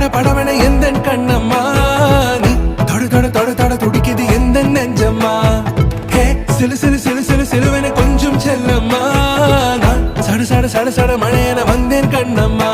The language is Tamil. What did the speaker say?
பட படவென எந்தன் கண்ணம்மா நீ தொட தொட தொட தொட துடிக்குது எந்தன் நெஞ்சம்மா ஹே சிலு சிலு சிலு சிலு சிலுவென கொஞ்சம் செல்லம்மா நான் சட சட சட சட மழையென வந்தேன் கண்ணம்மா